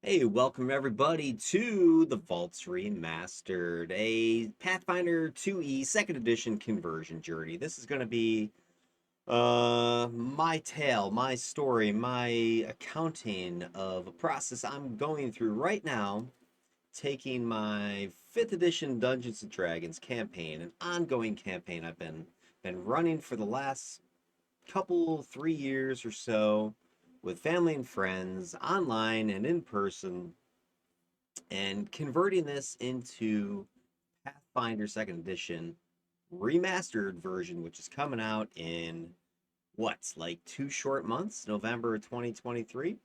Hey, welcome everybody to the Vaults Remastered, a Pathfinder 2E second edition conversion journey. This is going to be my tale, my story, my accounting of a process I'm going through right now, taking my 5th edition Dungeons and Dragons campaign, an ongoing campaign I've been running for the last couple 3 years or so with family and friends, online and in person, and converting this into Pathfinder Second Edition remastered version, which is coming out in like 2 short months, November 2023.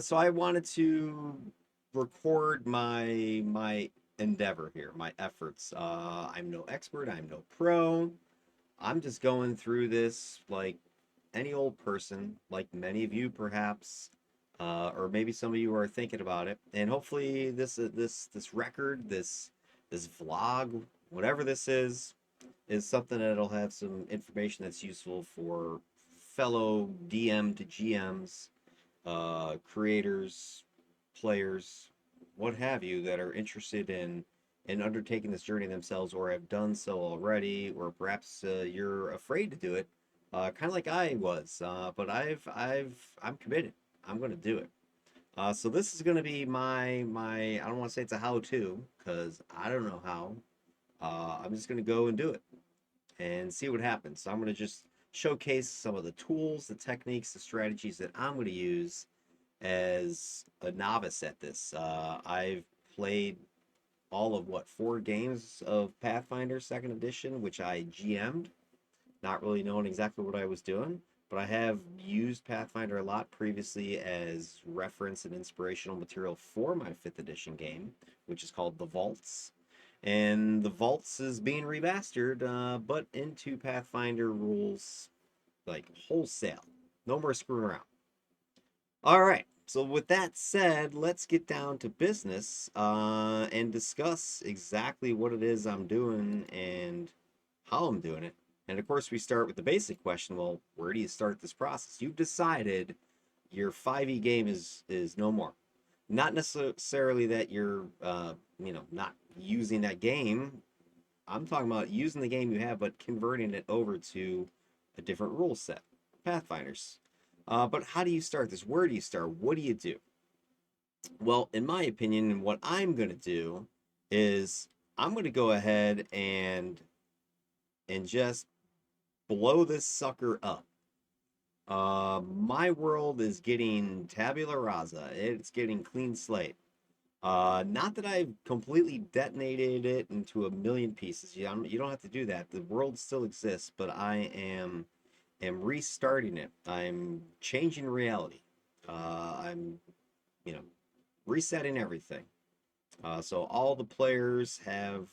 So I wanted to record my endeavor here, my efforts. I'm no expert, I'm no pro. I'm just going through this like any old person, like many of you perhaps, or maybe some of you are thinking about it. And hopefully, this record, this vlog, whatever this is something that'll have some information that's useful for fellow DM to GMs, creators, players, what have you, that are interested in undertaking this journey themselves or have done so already, or perhaps you're afraid to do it, kind of like I was. But I'm committed. I'm going to do it. So this is going to be my. I don't want to say it's a how-to because I don't know how. I'm just going to go and do it and see what happens. So I'm going to just showcase some of the tools, the techniques, the strategies that I'm going to use as a novice at this. I've played all of 4 games of Pathfinder Second Edition, which I GM'd, not really knowing exactly what I was doing. But I have used Pathfinder a lot previously as reference and inspirational material for my 5th edition game, which is called The Vaults. And The Vaults is being remastered, but into Pathfinder rules like wholesale. No more screwing around. All right. So with that said, let's get down to business and discuss exactly what it is I'm doing and how I'm doing it. And of course, we start with the basic question. Well, where do you start this process? You've decided your 5e game is no more. Not necessarily that you're not using that game. I'm talking about using the game you have, but converting it over to a different rule set. Pathfinders. But how do you start this? Where do you start? What do you do? Well, in my opinion, and what I'm going to do is I'm going to go ahead and just blow this sucker up. My world is getting tabula rasa. It's getting clean slate. Not that I've completely detonated it into a million pieces. You don't have to do that. The world still exists, but I am restarting it. I'm changing reality. I'm you know resetting everything. So all the players have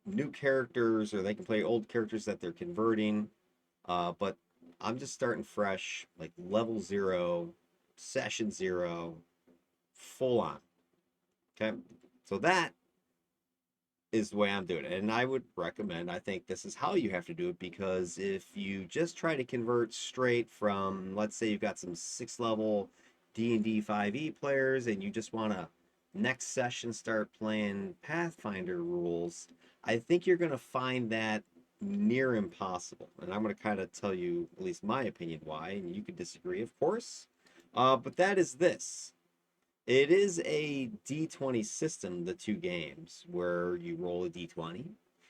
new characters, or they can play old characters that they're converting. But I'm just starting fresh, like level zero, session zero, full on. Okay, so that is the way I'm doing it. And I would recommend, I think this is how you have to do it, because if you just try to convert straight from, let's say you've got some 6th level D&D 5e players and you just want to next session start playing Pathfinder rules, I think you're going to find that near impossible. And I'm going to kind of tell you, at least my opinion, why, and you can disagree, of course. But that is this. It is a D20 system, the 2 games, where you roll a D20,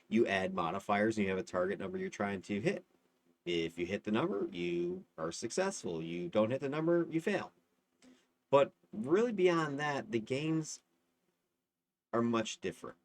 you add modifiers, and you have a target number you're trying to hit. If you hit the number, you are successful. You don't hit the number, you fail. But really, beyond that, the games are much different.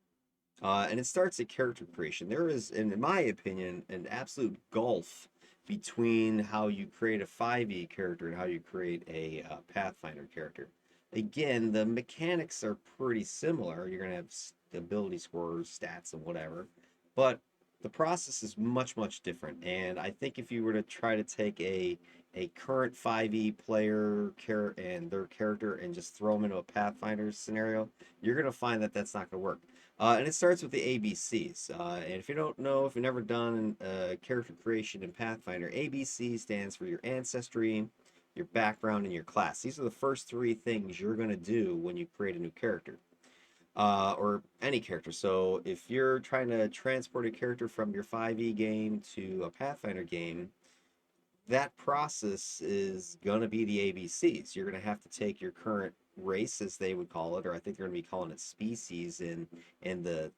And it starts at character creation. There is, in my opinion, an absolute gulf between how you create a 5e character and how you create a Pathfinder character. Again, the mechanics are pretty similar. You're going to have ability scores, stats, and whatever. But the process is much, much different. And I think if you were to try to take a current 5e player and their character and just throw them into a Pathfinder scenario, you're going to find that that's not going to work. And it starts with the ABCs. And if you don't know, if you've never done character creation in Pathfinder, ABC stands for your ancestry, your background, and your class. These are the first three things you're going to do when you create a new character, or any character. So if you're trying to transport a character from your 5e game to a Pathfinder game, that process is going to be the ABCs. You're going to have to take your current race, as they would call it, or I think they're going to be calling it species in the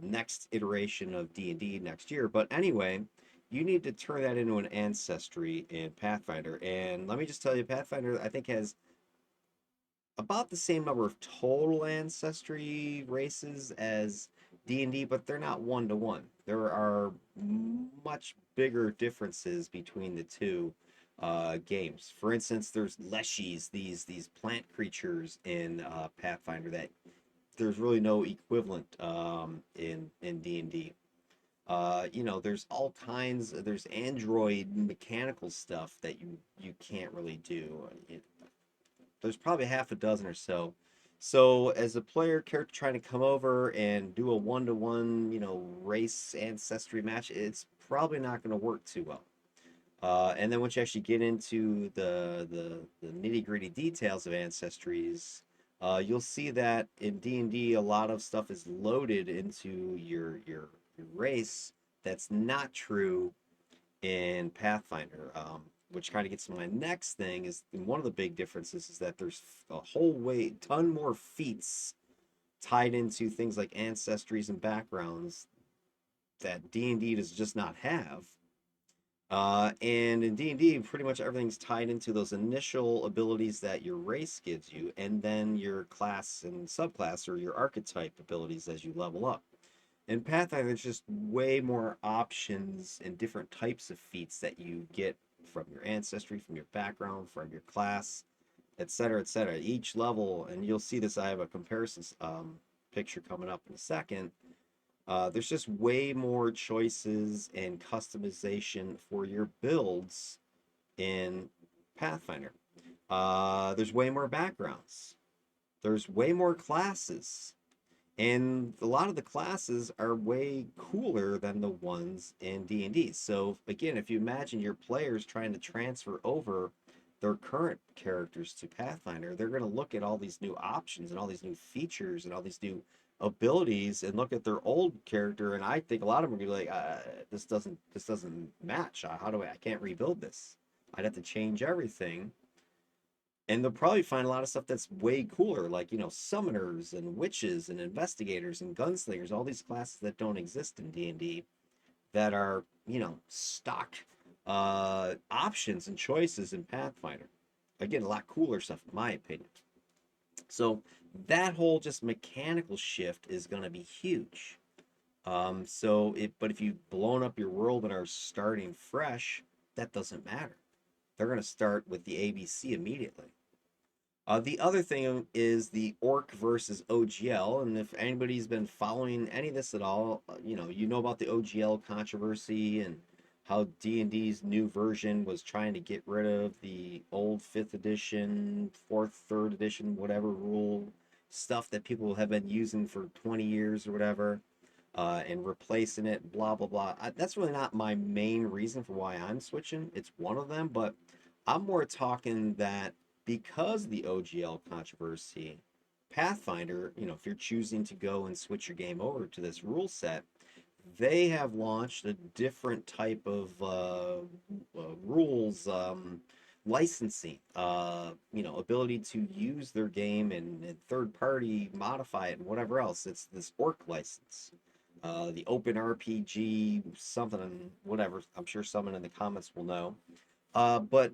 next iteration of D&D next year. But anyway, you need to turn that into an ancestry in Pathfinder. And let me just tell you, Pathfinder, I think, has about the same number of total ancestry races as D&D, but they're not one to one. There are much bigger differences between the two games. For instance, there's leshies, these plant creatures in Pathfinder that there's really no equivalent in D&D. There's all kinds. There's android mechanical stuff that you can't really do. There's probably half a dozen or so. So as a player character trying to come over and do a one-to-one, race ancestry match, it's probably not going to work too well. And then once you actually get into the nitty-gritty details of ancestries, you'll see that in D&D a lot of stuff is loaded into your race that's not true in Pathfinder. Which kind of gets to my next thing is one of the big differences is that there's a ton more feats tied into things like ancestries and backgrounds that D&D does just not have. And in D&D, pretty much everything's tied into those initial abilities that your race gives you, and then your class and subclass or your archetype abilities as you level up. In Pathfinder, there's just way more options and different types of feats that you get from your ancestry, from your background, from your class, etc., etc. Each level, and you'll see this, I have a comparison picture coming up in a second. There's just way more choices and customization for your builds in Pathfinder. There's way more backgrounds. There's way more classes. And a lot of the classes are way cooler than the ones in D&D. So again, if you imagine your players trying to transfer over their current characters to Pathfinder, they're going to look at all these new options and all these new features and all these new abilities and look at their old character, and I think a lot of them are going to be like, this doesn't match. How do I can't rebuild this. I'd have to change everything. And they'll probably find a lot of stuff that's way cooler, like, summoners and witches and investigators and gunslingers, all these classes that don't exist in D&D that are, stock options and choices in Pathfinder. Again, a lot cooler stuff, in my opinion. So that whole just mechanical shift is going to be huge. But if you've blown up your world and are starting fresh, that doesn't matter. They're going to start with the ABC immediately. The other thing is the Orc versus OGL, and if anybody's been following any of this at all, you know about the OGL controversy and how D&D's new version was trying to get rid of the old 5th edition, 4th, 3rd edition, whatever rule stuff that people have been using for 20 years or whatever, and replacing it, blah, blah, blah. That's really not my main reason for why I'm switching. It's one of them, but I'm more talking that because of the OGL controversy, Pathfinder, if you're choosing to go and switch your game over to this rule set, they have launched a different type of rules licensing, ability to use their game and third party modify it and whatever else. It's this Orc license, the Open RPG something, whatever. I'm sure someone in the comments will know. But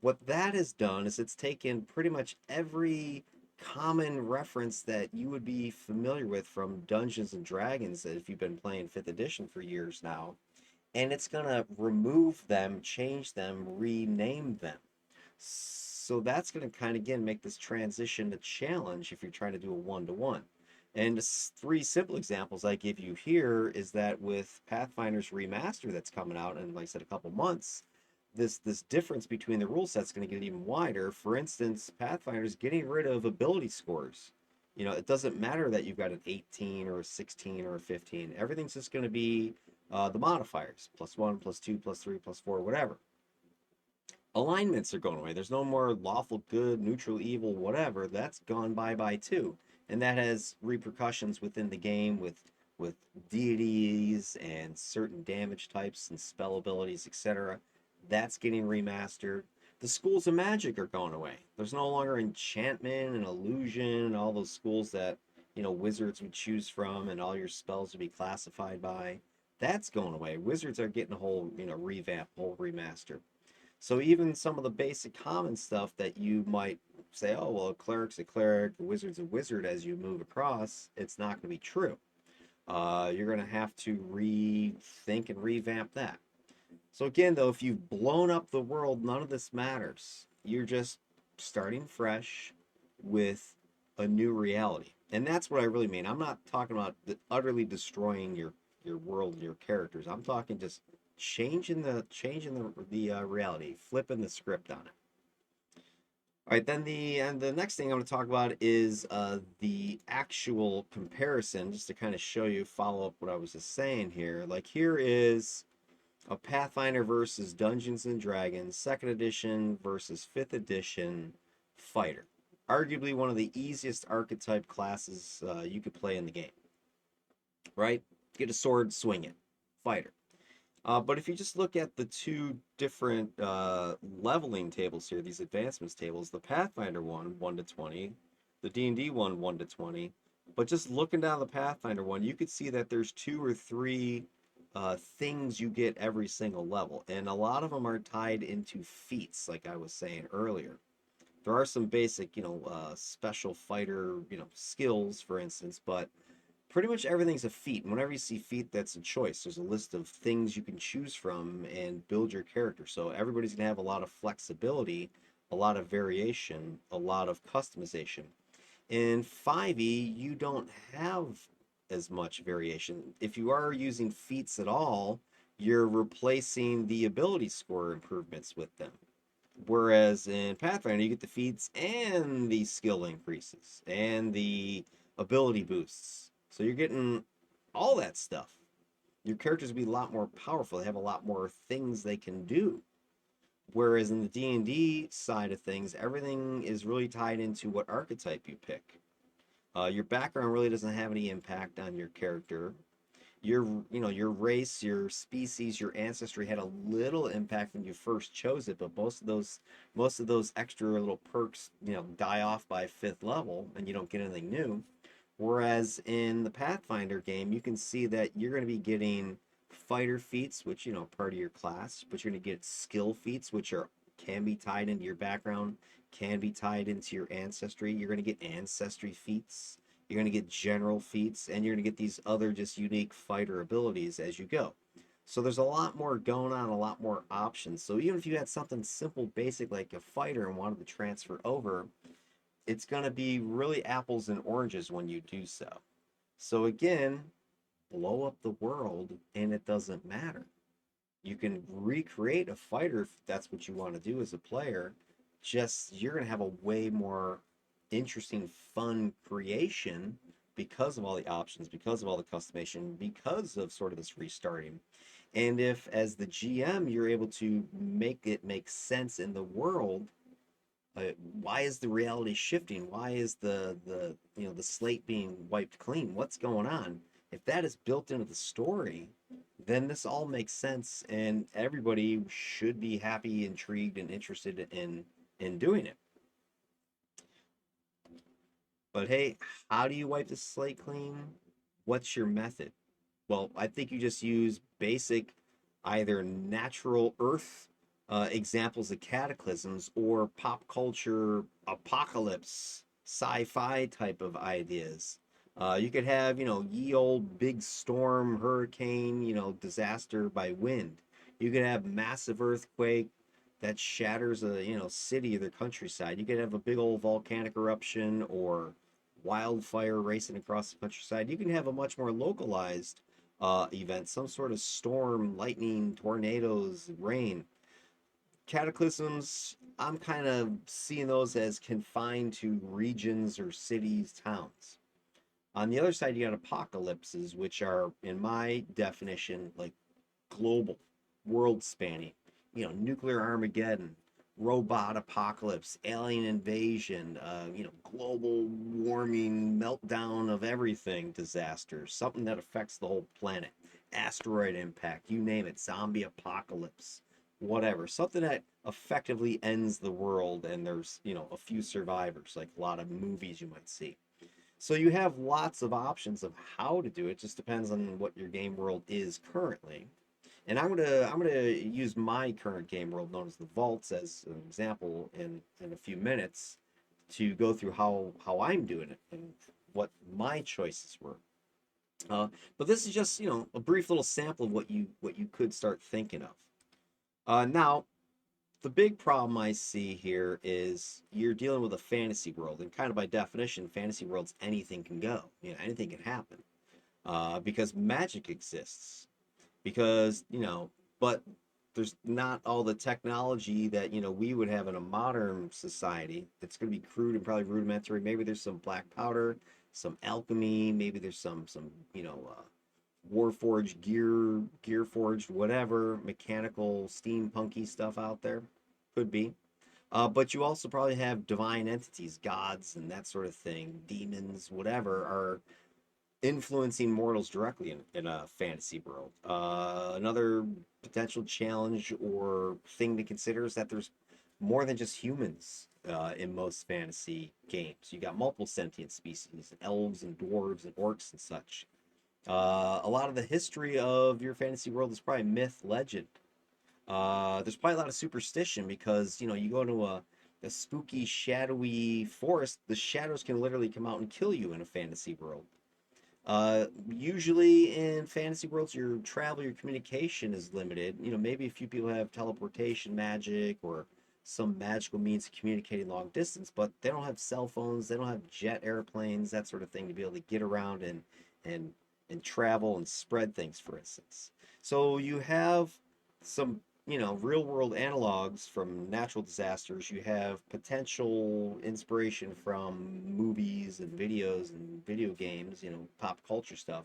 what that has done is it's taken pretty much every common reference that you would be familiar with from Dungeons and Dragons if you've been playing 5th edition for years now, and it's going to remove them, change them, rename them. So that's going to kind of, again, make this transition a challenge if you're trying to do a one-to-one. And 3 simple examples I give you here is that with Pathfinder's Remastered that's coming out in, like I said, a couple months, this difference between the rule set's going to get even wider. For instance, Pathfinder's getting rid of ability scores. It doesn't matter that you've got an 18 or a 16 or a 15. Everything's just going to be the modifiers, +1, +2, +3, +4, whatever. Alignments are going away. There's no more lawful good, neutral evil, whatever. That's gone bye too. And that has repercussions within the game with deities and certain damage types and spell abilities, etc. That's getting remastered. The schools of magic are going away. There's no longer enchantment and illusion and all those schools that, wizards would choose from and all your spells would be classified by. That's going away. Wizards are getting a whole, revamp, whole remaster. So even some of the basic common stuff that you might say, oh, well, a cleric's a cleric, a wizard's a wizard as you move across, it's not going to be true. You're going to have to rethink and revamp that. So again, though, if you've blown up the world, none of this matters. You're just starting fresh with a new reality. And that's what I really mean. I'm not talking about utterly destroying your world and your characters. I'm talking just changing the reality, flipping the script on it. All right, then the next thing I'm going to talk about is the actual comparison, just to kind of show you, follow up what I was just saying here. Like here is a Pathfinder versus Dungeons and Dragons, second edition versus fifth edition fighter. Arguably one of the easiest archetype classes you could play in the game. Right? Get a sword, swing it, fighter. But if you just look at the two different leveling tables here, these advancements tables, the Pathfinder one, 1 to 20, the D&D one, 1 to 20, but just looking down the Pathfinder one, you could see that there's 2 or 3 things you get every single level, and a lot of them are tied into feats, like I was saying earlier. There are some basic, special fighter, skills, for instance, but pretty much everything's a feat. And whenever you see feat, that's a choice. There's a list of things you can choose from and build your character. So everybody's going to have a lot of flexibility, a lot of variation, a lot of customization. In 5e, you don't have as much variation. If you are using feats at all, you're replacing the ability score improvements with them. Whereas in Pathfinder, you get the feats and the skill increases and the ability boosts. So you're getting all that stuff. Your characters will be a lot more powerful. They have a lot more things they can do. Whereas in the D&D side of things, everything is really tied into what archetype you pick. Your background really doesn't have any impact on your character. Your race, your species, your ancestry had a little impact when you first chose it, but most of those extra little perks, die off by 5th level and you don't get anything new. Whereas in the Pathfinder game, you can see that you're going to be getting fighter feats, which, part of your class, but you're going to get skill feats, which can be tied into your background, can be tied into your ancestry. You're going to get ancestry feats. You're going to get general feats, and you're going to get these other just unique fighter abilities as you go. So there's a lot more going on, a lot more options. So even if you had something simple, basic like a fighter and wanted to transfer over, it's going to be really apples and oranges when you do so. So again, blow up the world and it doesn't matter. You can recreate a fighter if that's what you want to do as a player. Just you're going to have a way more interesting, fun creation because of all the options, because of all the customization, because of sort of this restarting. And if, as the GM, you're able to make it make sense in the world, why is the reality shifting? Why is the slate being wiped clean? What's going on? If that is built into the story, then this all makes sense, and everybody should be happy, intrigued, and interested in doing it. But hey, how do you wipe the slate clean? What's your method? Well, I think you just use basic, either natural earth examples of cataclysms or pop culture apocalypse sci-fi type of ideas. You could have, ye old big storm, hurricane, disaster by wind. You could have massive earthquake that shatters a, city or the countryside. You could have a big old volcanic eruption or wildfire racing across the countryside. You can have a much more localized event, some sort of storm, lightning, tornadoes, rain. Cataclysms, I'm kind of seeing those as confined to regions or cities, towns. On the other side, you got apocalypses, which are, in my definition, like global, world spanning. Nuclear Armageddon, robot apocalypse, alien invasion, global warming, meltdown of everything, disasters, something that affects the whole planet, asteroid impact, you name it, zombie apocalypse, whatever, something that effectively ends the world, and there's a few survivors, like a lot of movies you might see. So you have lots of options of how to do it. Just depends on what your game world is currently. And I'm gonna use my current game world known as the Vaults as an example in a few minutes to go through how I'm doing it and what my choices were. But this is just a brief little sample of what you could start thinking of. Now the big problem I see here is you're dealing with a fantasy world, and kind of by definition, fantasy worlds anything can go. Anything can happen because magic exists because but there's not all the technology that we would have in a modern society. It's going to be crude and probably rudimentary. Maybe there's some black powder, some alchemy, maybe there's some warforged gear forged, whatever mechanical steampunky stuff out there. Could be. But you also probably have divine entities, gods and that sort of thing, demons, whatever, are influencing mortals directly in a fantasy world. Another potential challenge or thing to consider is that there's more than just humans in most fantasy games. You got multiple sentient species, elves and dwarves and orcs and such. A lot of the history of your fantasy world is probably myth, legend. There's probably a lot of superstition because you go to a spooky, shadowy forest. The shadows can literally come out and kill you in a fantasy world. Usually in fantasy worlds, your travel, your communication is limited. Maybe a few people have teleportation magic or some magical means of communicating long distance, but they don't have cell phones, they don't have jet airplanes, that sort of thing to be able to get around and and travel and spread things, for instance. So you have some real world analogs from natural disasters. You have potential inspiration from movies and videos and video games, pop culture stuff.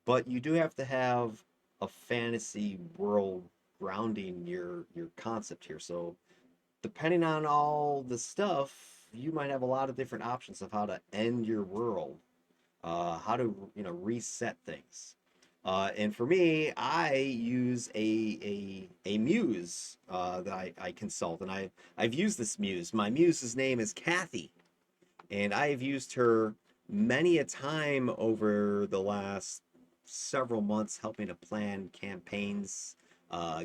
But you do have to have a fantasy world grounding your concept here. So depending on all the stuff, you might have a lot of different options of how to end your world, how to reset things. And for me, I use a muse that I consult, and I've used this muse. My muse's name is Kathy, and I have used her many a time over the last several months, helping to plan campaigns,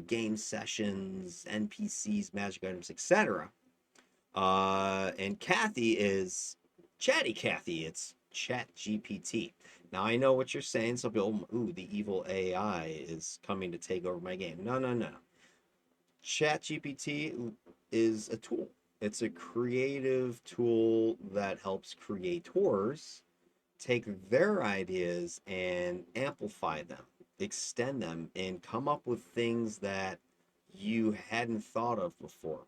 game sessions, NPCs, magic items, etc. And Kathy is Chatty Kathy. It's Chat GPT. Now I know what you're saying. Some people, ooh, the evil AI is coming to take over my game. No, no, no. Chat GPT is a tool. It's a creative tool that helps creators take their ideas and amplify them, extend them, and come up with things that you hadn't thought of before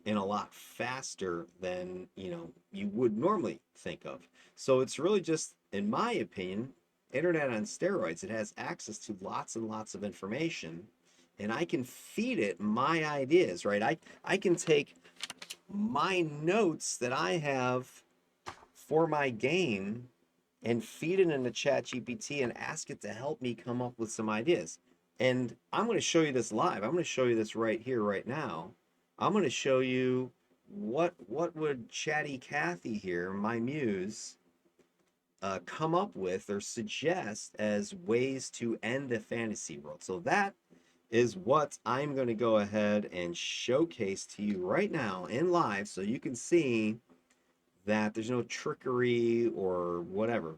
and a lot faster than you would normally think of. So it's really just, in my opinion, internet on steroids. It has access to lots and lots of information, and I can feed it my ideas, right? I can take my notes that I have for my game and feed it into chat gpt and ask it to help me come up with some ideas. And I'm going to show you this live. I'm going to show you this right here right now. I'm going to show you what would Chatty Cathy here, my muse, come up with or suggest as ways to end the fantasy world. So that is what I'm going to go ahead and showcase to you right now in live, so you can see that there's no trickery or whatever.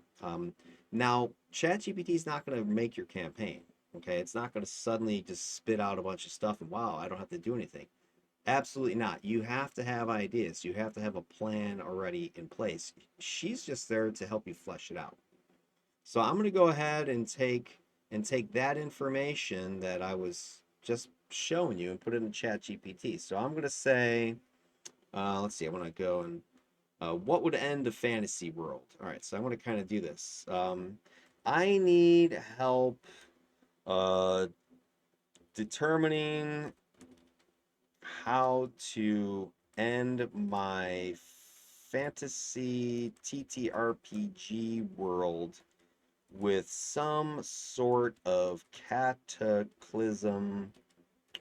Now, ChatGPT is not going to make your campaign. Okay, it's not going to suddenly just spit out a bunch of stuff and wow, I don't have to do anything. Absolutely not. You have to have ideas. You have to have a plan already in place. She's just there to help you flesh it out. So I'm going to go ahead and take that information that I was just showing you and put it in Chat GPT. So I'm going to say, let's see, I want to go and what would end a fantasy world? All right, so I want to kind of do this. I need help determining how to end my fantasy TTRPG world with some sort of cataclysm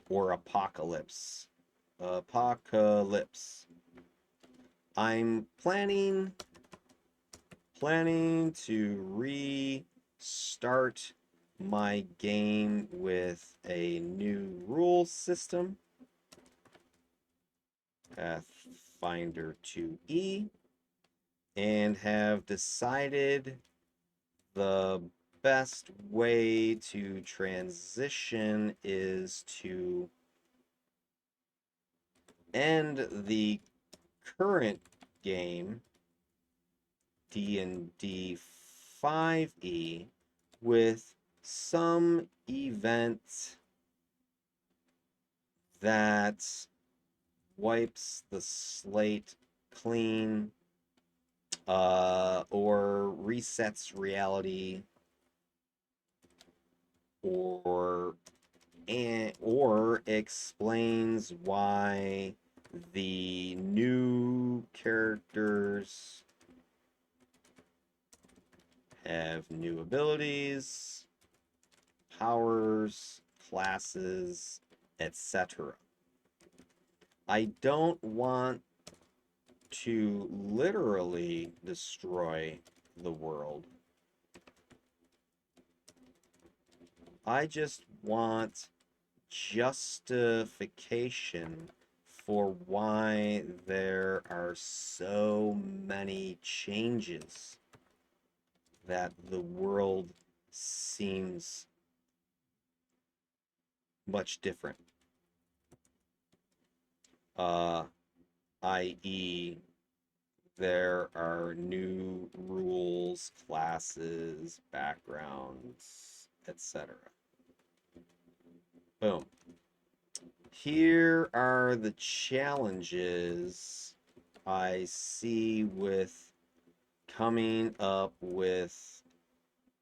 or apocalypse. Apocalypse. I'm planning to restart my game with a new rule system, Pathfinder 2E, and have decided the best way to transition is to end the current game, DnD 5E, with some event that wipes the slate clean, or resets reality, or or explains why the new characters have new abilities, powers, classes, etc. I don't want to literally destroy the world. I just want justification for why there are so many changes that the world seems much different. I.e., there are new rules, classes, backgrounds, etc. Boom. Here are the challenges I see with coming up with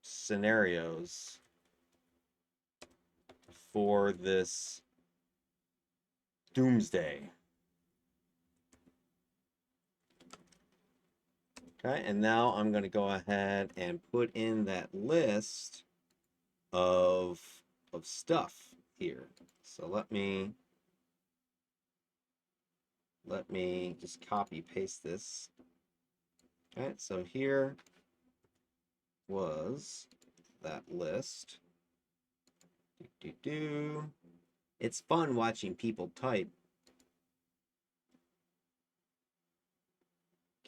scenarios for this doomsday. Okay, and now I'm going to go ahead and put in that list of stuff here. So let me just copy paste this. Okay, so here was that list. It's fun watching people type.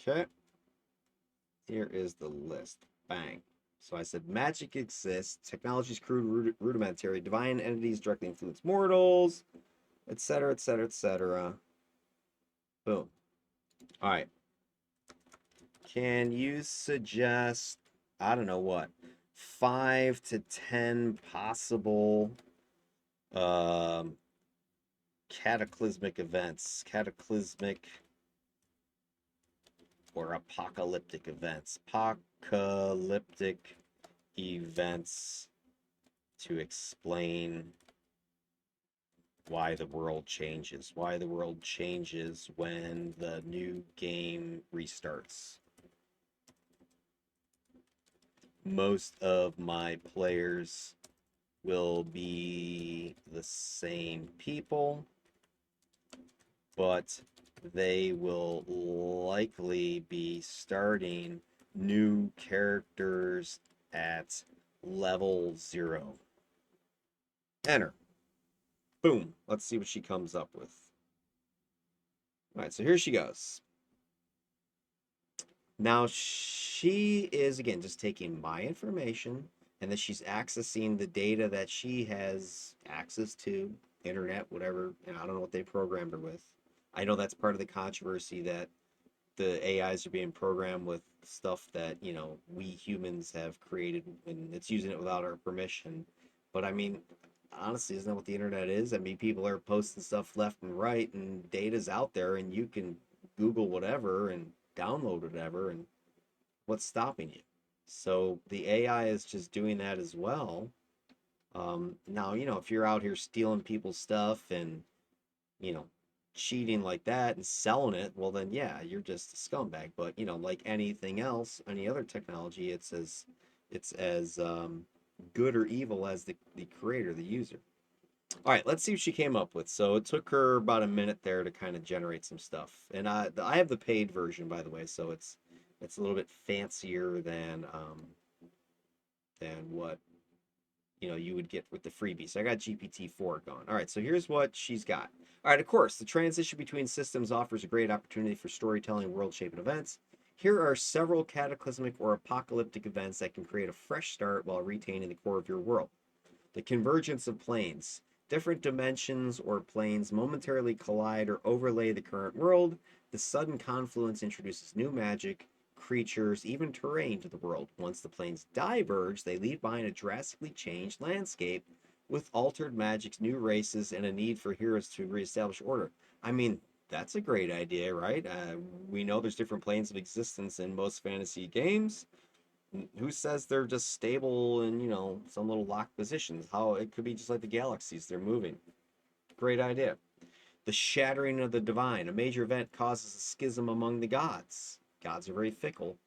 Okay. Here is the list. Bang. So I said magic exists, technology is crude, rudimentary, divine entities directly influence mortals, etc., etc., etc. Boom. All right. Can you suggest, I don't know what, 5 to 10 possible cataclysmic events, cataclysmic or apocalyptic events, apocalyptic events to explain why the world changes when the new game restarts. Most of my players will be the same people, but they will likely be starting new characters at level 0. Enter. Boom. Let's see what she comes up with. All right, so here she goes. Now, she is, again, just taking my information, and then she's accessing the data that she has access to, internet, whatever. And I don't know what they programmed her with. I know that's part of the controversy that the AIs are being programmed with stuff that, we humans have created, and it's using it without our permission. But I mean, honestly, isn't that what the internet is? I mean, people are posting stuff left and right, and data's out there, and you can Google whatever and download whatever, and what's stopping you? So the AI is just doing that as well. Now, if you're out here stealing people's stuff and, you know, cheating like that and selling it, well then yeah, you're just a scumbag. But like anything else, any other technology, it's as good or evil as the creator, the user. All right, let's see what she came up with. So it took her about a minute there to kind of generate some stuff. And I have the paid version, by the way, so it's a little bit fancier than what you would get with the freebie. So I got GPT-4 going. All right, so here's what she's got. All right, of course, the transition between systems offers a great opportunity for storytelling, world-shaping events. Here are several cataclysmic or apocalyptic events that can create a fresh start while retaining the core of your world. The convergence of planes. Different dimensions or planes momentarily collide or overlay the current world. The sudden confluence introduces new magic, creatures, even terrain to the world. Once the planes diverge, they leave behind a drastically changed landscape with altered magics, new races, and a need for heroes to reestablish order. I mean, that's a great idea, right? We know there's different planes of existence in most fantasy games. Who says they're just stable in some little locked positions? How it could be just like the galaxies, they're moving. Great idea. The shattering of the divine. A major event causes a schism among the gods. Gods are very fickle.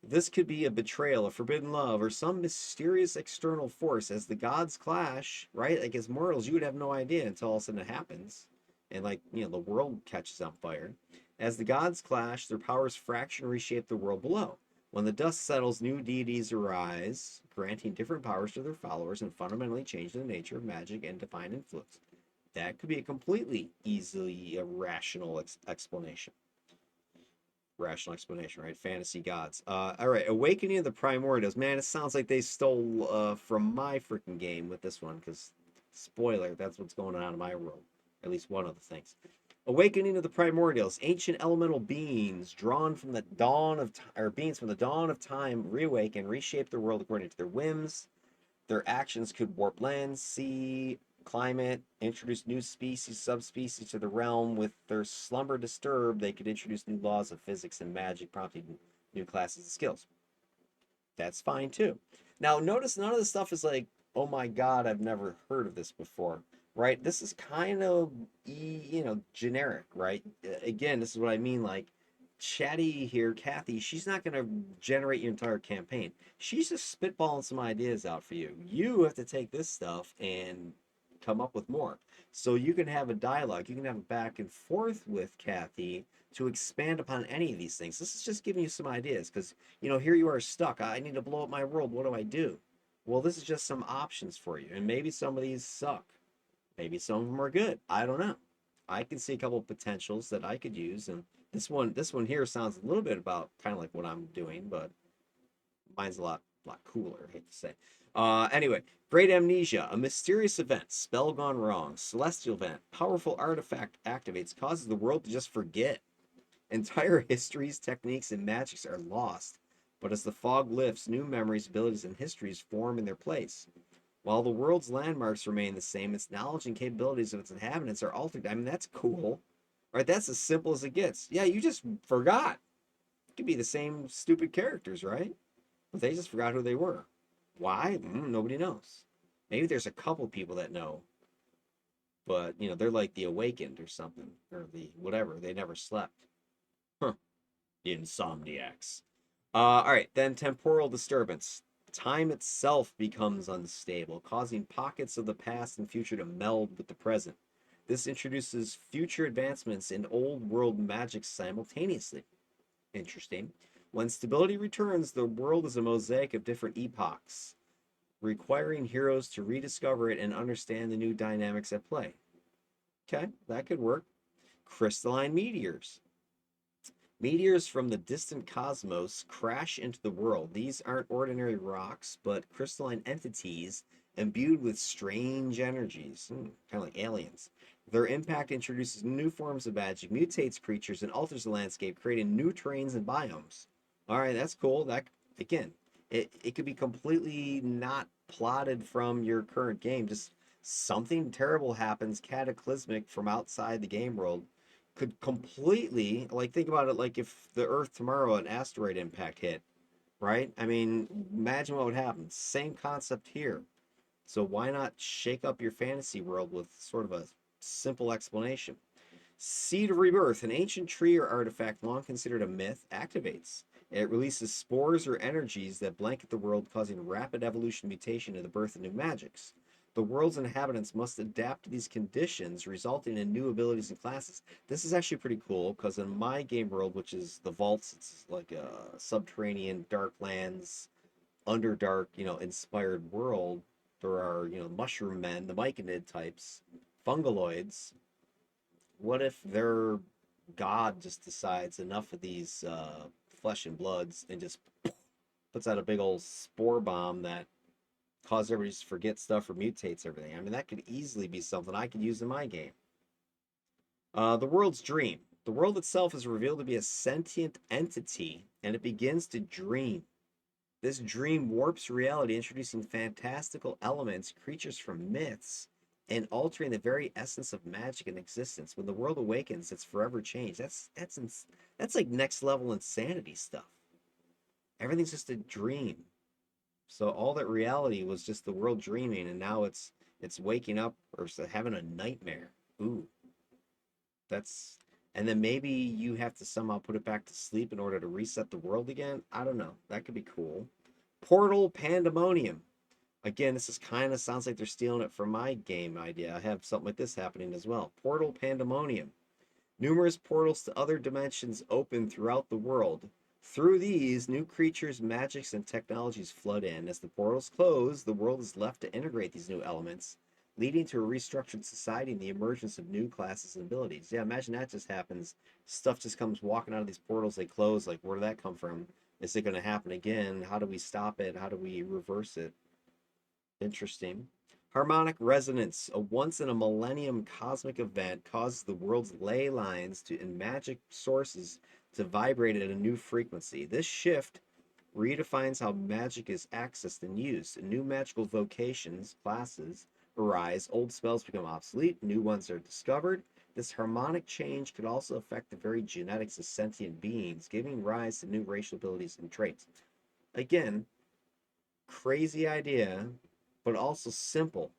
This could be a betrayal, a forbidden love, or some mysterious external force. As the gods clash, right? Like as mortals, you would have no idea until all of a sudden it happens. And the world catches on fire. As the gods clash, their powers fracture and reshape the world below. When the dust settles, new deities arise, granting different powers to their followers and fundamentally changing the nature of magic and divine influence. That could be a completely easily rational explanation. Rational explanation, right? Fantasy gods. All right, Awakening of the Primordials. Man, it sounds like they stole from my freaking game with this one, because spoiler, that's what's going on in my world. At least one of the things. Awakening of the Primordials. Ancient elemental beings drawn from the dawn of or beings from the dawn of time reawaken, reshape the world according to their whims. Their actions could warp land, sea, climate, introduce new species, subspecies to the realm. With their slumber disturbed, they could introduce new laws of physics and magic, prompting new classes and skills. That's fine too. Now, notice none of this stuff is like, oh my God, I've never heard of this before, right? This is kind of, generic, right? Again, this is what I mean. Like, Chatty here, Kathy, she's not going to generate your entire campaign. She's just spitballing some ideas out for you. You have to take this stuff and come up with more. So you can have a dialogue, you can have a back and forth with Kathy to expand upon any of these things. This is just giving you some ideas because, here you are stuck. I need to blow up my world. What do I do? Well, this is just some options for you. And maybe some of these suck. Maybe some of them are good. I don't know. I can see a couple of potentials that I could use, and this one here sounds a little bit about kind of like what I'm doing, but mine's a lot cooler, I hate to say. Anyway, Great Amnesia, a mysterious event, spell gone wrong, celestial event, powerful artifact activates, causes the world to just forget. Entire histories, techniques, and magics are lost, but as the fog lifts, new memories, abilities, and histories form in their place. While the world's landmarks remain the same, its knowledge and capabilities of its inhabitants are altered. I mean, that's cool. Right? That's as simple as it gets. Yeah, you just forgot. It could be the same stupid characters, right? But they just forgot who they were. Why? Nobody knows. Maybe there's a couple people that know, but they're like the awakened or something, or the whatever. They never slept. Huh. Insomniacs. All right, then temporal disturbance. Time itself becomes unstable, causing pockets of the past and future to meld with the present. This introduces future advancements in old world magic simultaneously. Interesting. When stability returns, the world is a mosaic of different epochs, requiring heroes to rediscover it and understand the new dynamics at play. Okay, that could work. Crystalline meteors. Meteors from the distant cosmos crash into the world. These aren't ordinary rocks, but crystalline entities imbued with strange energies, kind of like aliens. Their impact introduces new forms of magic, mutates creatures, and alters the landscape, creating new terrains and biomes. All right, that's cool. That again, it could be completely not plotted from your current game. Just something terrible happens, cataclysmic from outside the game world, could completely, like, think about it, like if the Earth tomorrow an asteroid impact hit, right? I mean, imagine what would happen. Same concept here. So why not shake up your fantasy world with sort of a simple explanation? Seed of Rebirth, an ancient tree or artifact long considered a myth, activates. It releases spores or energies that blanket the world, causing rapid evolution mutation and the birth of new magics. The world's inhabitants must adapt to these conditions, resulting in new abilities and classes. This is actually pretty cool because in my game world, which is the vaults, it's like a subterranean, dark lands, underdark, inspired world. There are, mushroom men, the myconid types, fungaloids. What if their god just decides enough of these flesh and bloods and just puts out a big old spore bomb that causes everybody to forget stuff or mutates everything? I mean, that could easily be something I could use in my game. The world's dream. The world itself is revealed to be a sentient entity, and it begins to dream. This dream warps reality, introducing fantastical elements, creatures from myths, and altering the very essence of magic and existence. When the world awakens, it's forever changed. That's like next level insanity stuff. Everything's just a dream. So all that reality was just the world dreaming, and now it's waking up or having a nightmare. Ooh, that's and then maybe you have to somehow put it back to sleep in order to reset the world again. I don't know. That could be cool. Portal Pandemonium. Again, this is kind of sounds like they're stealing it from my game idea. I have something like this happening as well. Portal Pandemonium. Numerous portals to other dimensions open throughout the world. Through these, new creatures, magics, and technologies flood in. As the portals close, the world is left to integrate these new elements, leading to a restructured society and the emergence of new classes and abilities. Yeah, imagine that just happens. Stuff just comes walking out of these portals, they close. Like, where did that come from? Is it going to happen again? How do we stop it? How do we reverse it? Interesting. Harmonic resonance, a once in a millennium cosmic event, causes the world's ley lines and magic sources to vibrate at a new frequency. This shift redefines how magic is accessed and used. New magical vocations, classes, arise, old spells become obsolete, new ones are discovered. This harmonic change could also affect the very genetics of sentient beings, giving rise to new racial abilities and traits. Again, crazy idea, but also simple,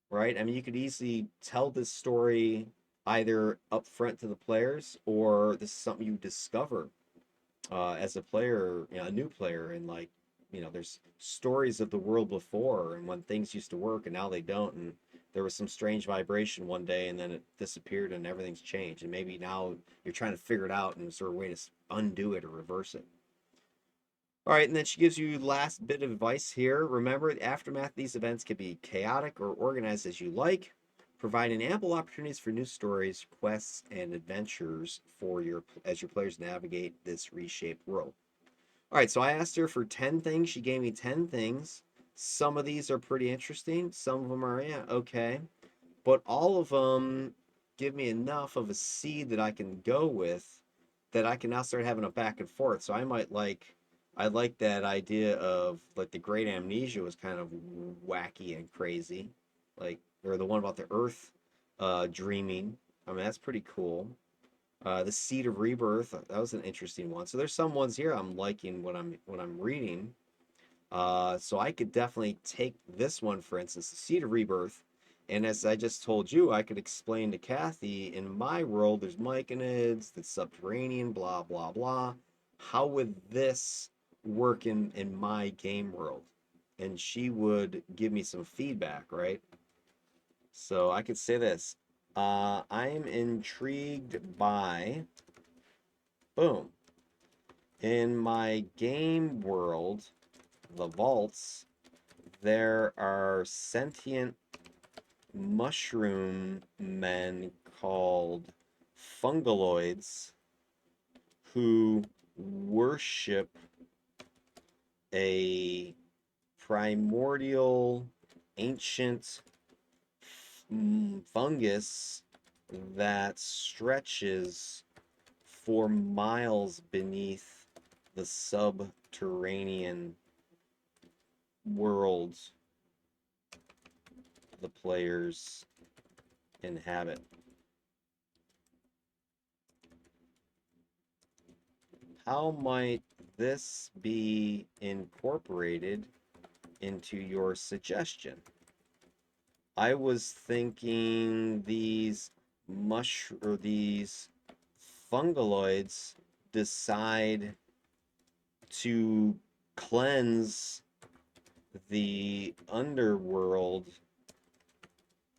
right? I mean, you could easily tell this story either up front to the players, or this is something you discover as a player, a new player, and like, there's stories of the world before and when things used to work and now they don't, and there was some strange vibration one day and then it disappeared and everything's changed, and maybe now you're trying to figure it out and sort of way to undo it or reverse it. All right, and then she gives you last bit of advice here. Remember, the aftermath of these events can be chaotic or organized as you like, providing ample opportunities for new stories, quests, and adventures for your players navigate this reshaped world. All right, so I asked her for 10 things. She gave me 10 things. Some of these are pretty interesting. Some of them are, yeah, okay. But all of them give me enough of a seed that I can go with that I can now start having a back and forth. So I like that idea of like the Great Amnesia was kind of wacky and crazy. Like, or the one about the Earth dreaming. I mean, that's pretty cool. The Seed of Rebirth, that was an interesting one. So there's some ones here I'm liking what I'm reading. So I could definitely take this one, for instance, the Seed of Rebirth, and as I just told you, I could explain to Kathy, in my world, there's myconids, the subterranean, blah, blah, blah. How would this work in my game world? And she would give me some feedback, right? So I could say this. I'm intrigued by, boom, in my game world, the vaults, there are sentient mushroom men called fungaloids who worship a primordial ancient fungus that stretches for miles beneath the subterranean worlds the players inhabit. How might this be incorporated into your suggestion? I was thinking these these fungaloids decide to cleanse the underworld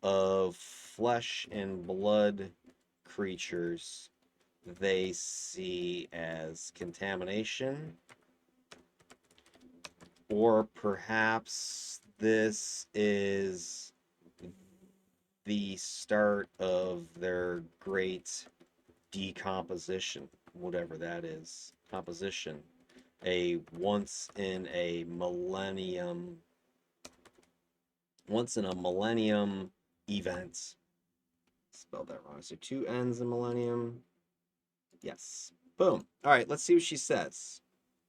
of flesh and blood creatures they see as contamination, or perhaps this is the start of their great decomposition, whatever that is. Composition. A once in a millennium event. Spelled that wrong. So two N's in millennium. Yes. Boom. All right, let's see what she says.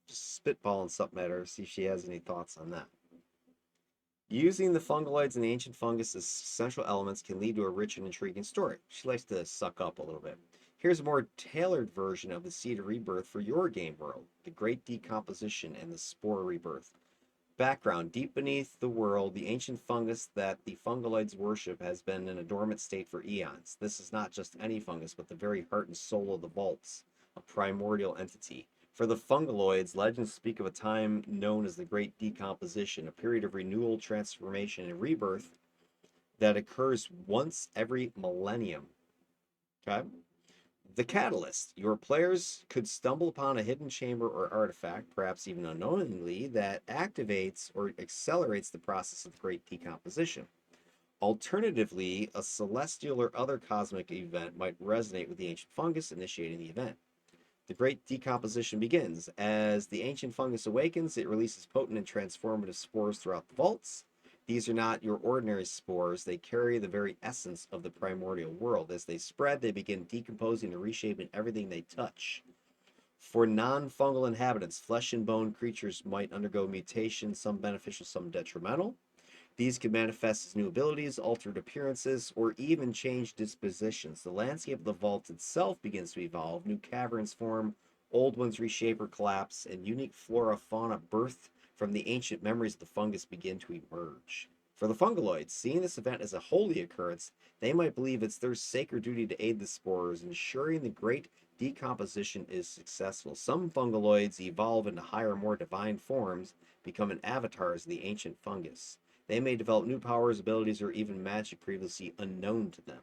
Just spitballing something at her, see if she has any thoughts on that. Using the fungaloids and the ancient fungus as central elements can lead to a rich and intriguing story. She likes to suck up a little bit. Here's a more tailored version of the seed of rebirth for your game world, the great decomposition and the spore rebirth. Background: deep beneath the world, the ancient fungus that the fungaloids worship has been in a dormant state for eons. This is not just any fungus, but the very heart and soul of the vaults, a primordial entity. For the fungaloids, legends speak of a time known as the Great Decomposition, a period of renewal, transformation, and rebirth that occurs once every millennium. Okay? The catalyst. Your players could stumble upon a hidden chamber or artifact, perhaps even unknowingly, that activates or accelerates the process of great decomposition. Alternatively, a celestial or other cosmic event might resonate with the ancient fungus, initiating the event. The great decomposition begins. As the ancient fungus awakens, it releases potent and transformative spores throughout the vaults. These are not your ordinary spores. They carry the very essence of the primordial world. As they spread, they begin decomposing and reshaping everything they touch. For non-fungal inhabitants, flesh and bone creatures might undergo mutation, some beneficial, some detrimental. These can manifest as new abilities, altered appearances, or even change dispositions. The landscape of the vault itself begins to evolve. New caverns form, old ones reshape or collapse, and unique flora fauna birthed from the ancient memories of the fungus begin to emerge. For the fungaloids, seeing this event as a holy occurrence, they might believe it's their sacred duty to aid the spores, ensuring the great decomposition is successful. Some fungaloids evolve into higher, more divine forms, becoming avatars of the ancient fungus. They may develop new powers, abilities, or even magic previously unknown to them.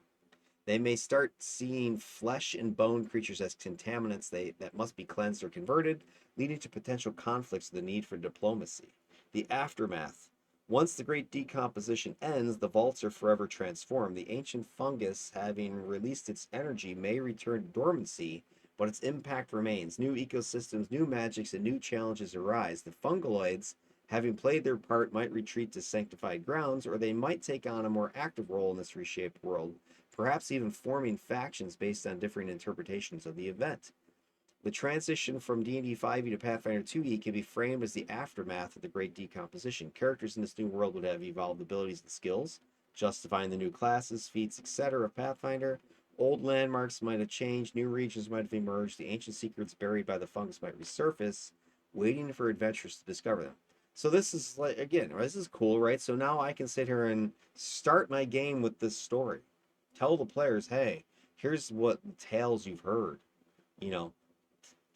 They may start seeing flesh and bone creatures as contaminants that must be cleansed or converted, leading to potential conflicts with the need for diplomacy. The aftermath. Once the great decomposition ends, the vaults are forever transformed. The ancient fungus, having released its energy, may return to dormancy, but its impact remains. New ecosystems, new magics, and new challenges arise. The fungaloids, having played their part, might retreat to sanctified grounds, or they might take on a more active role in this reshaped world, perhaps even forming factions based on different interpretations of the event. The transition from D&D 5e to Pathfinder 2e can be framed as the aftermath of the Great Decomposition. Characters in this new world would have evolved abilities and skills, justifying the new classes, feats, etc. of Pathfinder. Old landmarks might have changed, new regions might have emerged, the ancient secrets buried by the fungus might resurface, waiting for adventurers to discover them. So this is like, again, this is cool, right? So now I can sit here and start my game with this story. Tell the players, hey, here's what tales you've heard. You know,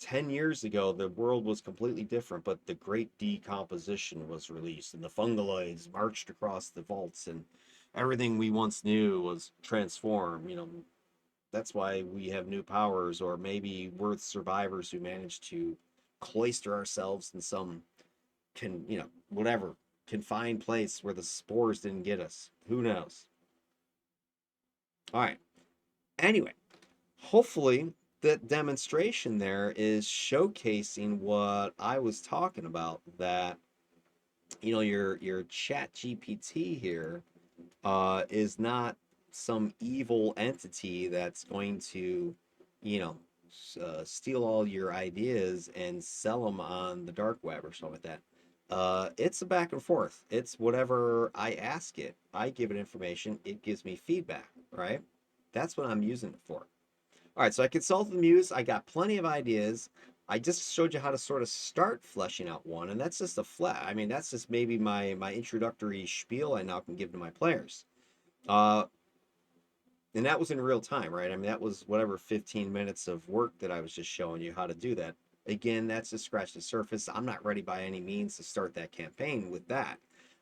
10 years ago, the world was completely different, but the great decomposition was released, and the fungaloids marched across the vaults, and everything we once knew was transformed. That's why we have new powers, or maybe we're survivors who managed to cloister ourselves in some whatever confined place where the spores didn't get us. Who knows? All right. Anyway, hopefully that demonstration there is showcasing what I was talking about, that your chat GPT here is not some evil entity that's going to you know steal all your ideas and sell them on the dark web or something like that. It's a back and forth. It's whatever I ask it. I give it information, it gives me feedback, right? That's what I'm using it for. All right, so I consulted the muse. I got plenty of ideas. I just showed you how to sort of start fleshing out one, and that's just I mean, that's just maybe my introductory spiel I now can give to my players. Uh, And that was in real time, right? I mean, that was whatever 15 minutes of work that I was just showing you how to do that. Again, that's just scratch the surface. I'm not ready by any means to start that campaign with that.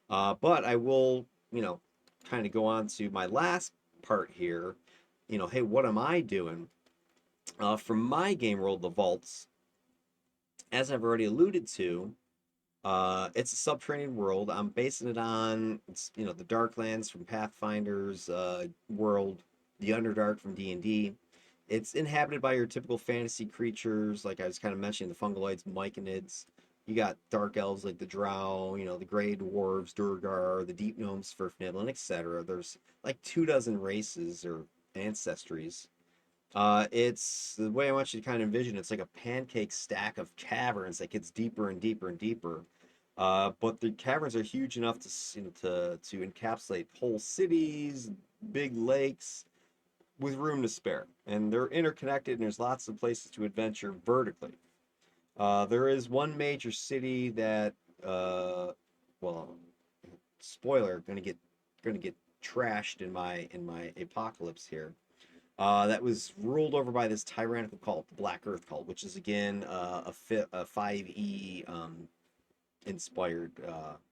But I will, kind of go on to my last part here. Hey, what am I doing? From my game world, the Vaults, as I've already alluded to, it's a subterranean world. I'm basing it on, the Darklands from Pathfinder's world, the Underdark from D&D. It's inhabited by your typical fantasy creatures, like I was kind of mentioning, the Fungaloids, Myconids. You got dark elves like the Drow, the Grey Dwarves, Durgar, the Deep Gnomes, Firfnibelin, etc. There's like 24 races or ancestries. It's the way I want you to kind of envision. It's like a pancake stack of caverns that gets deeper and deeper and deeper. But the caverns are huge enough to encapsulate whole cities, big lakes, with room to spare. And they're interconnected, and there's lots of places to adventure vertically. There is one major city that, well, spoiler, gonna get trashed in my apocalypse here. That was ruled over by this tyrannical cult, the Black Earth cult, which is again a 5e inspired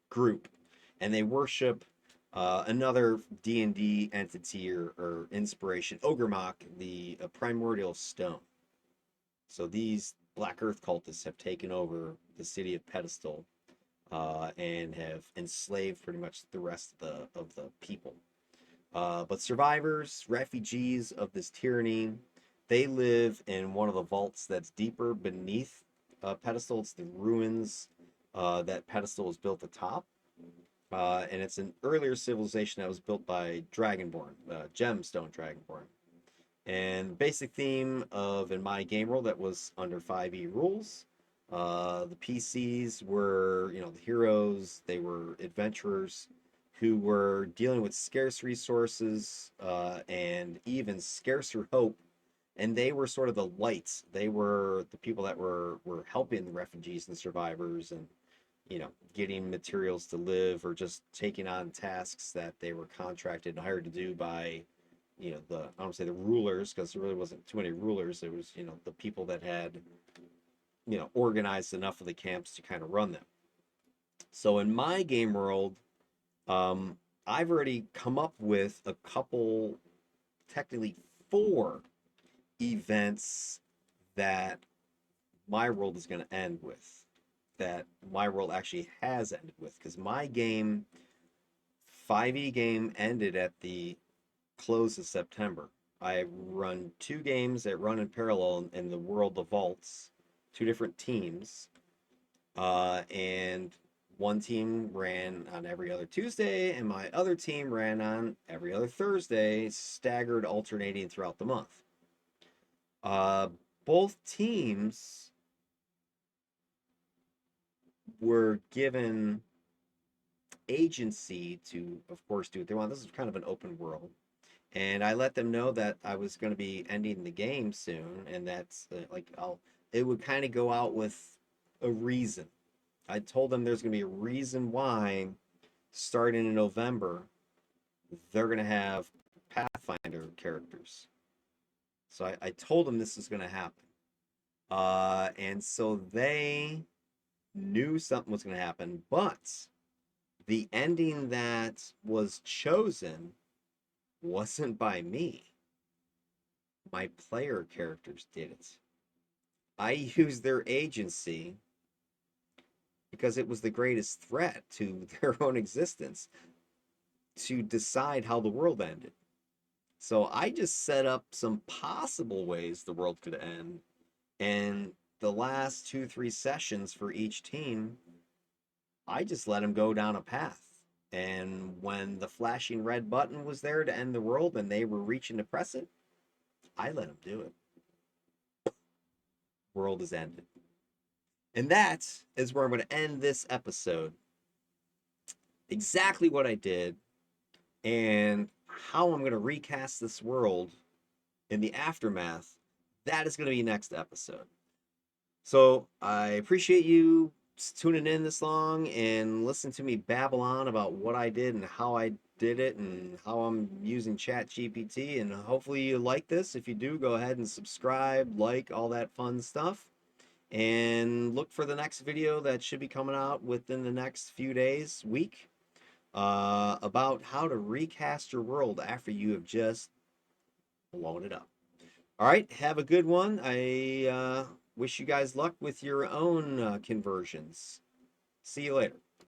group, and they worship another D&D entity or inspiration, Ogremok, the primordial stone. So these Black Earth cultists have taken over the city of Pedestal and have enslaved pretty much the rest of the people. But survivors, refugees of this tyranny, they live in one of the vaults that's deeper beneath Pedestal. It's the ruins that Pedestal was built atop. And it's an earlier civilization that was built by Dragonborn, Gemstone Dragonborn. And basic theme of in my game world that was under 5e rules. The PCs were, the heroes. They were adventurers who were dealing with scarce resources and even scarcer hope. And they were sort of the lights. They were the people that were helping the refugees and survivors, and getting materials to live, or just taking on tasks that they were contracted and hired to do by, I don't want to say the rulers, because there really wasn't too many rulers. It was, the people that had, organized enough of the camps to kind of run them. So in my game world, I've already come up with a couple, technically 4 events that my world is going to end with, that my world actually has ended with, because my game, 5e game, ended at the close of September. I run 2 games that run in parallel in the world of Vaults, 2 different teams, and one team ran on every other Tuesday, and my other team ran on every other Thursday, staggered, alternating throughout the month. Both teams were given agency to, of course, do what they want. This is kind of an open world. And I let them know that I was going to be ending the game soon, and that's it would kind of go out with a reason. I told them there's going to be a reason why, starting in November, they're going to have Pathfinder characters. So I told them this is going to happen. And so they knew something was going to happen, but the ending that was chosen wasn't by me. My player characters did it. I used their agency because it was the greatest threat to their own existence to decide how the world ended. So I just set up some possible ways the world could end, and the last 2-3 sessions for each team, I just let them go down a path. And when the flashing red button was there to end the world and they were reaching to press it, I let them do it. World is ended. And that is where I'm going to end this episode. Exactly what I did, and how I'm going to recast this world in the aftermath, that is going to be next episode. So I appreciate you tuning in this long and listen to me babble on about what I did and how I did it and how I'm using Chat GPT. And hopefully you like this. If you do, go ahead and subscribe, like, all that fun stuff. And look for the next video that should be coming out within the next few days, week, about how to recast your world after you have just blown it up. All right, have a good one. I wish you guys luck with your own conversions. See you later.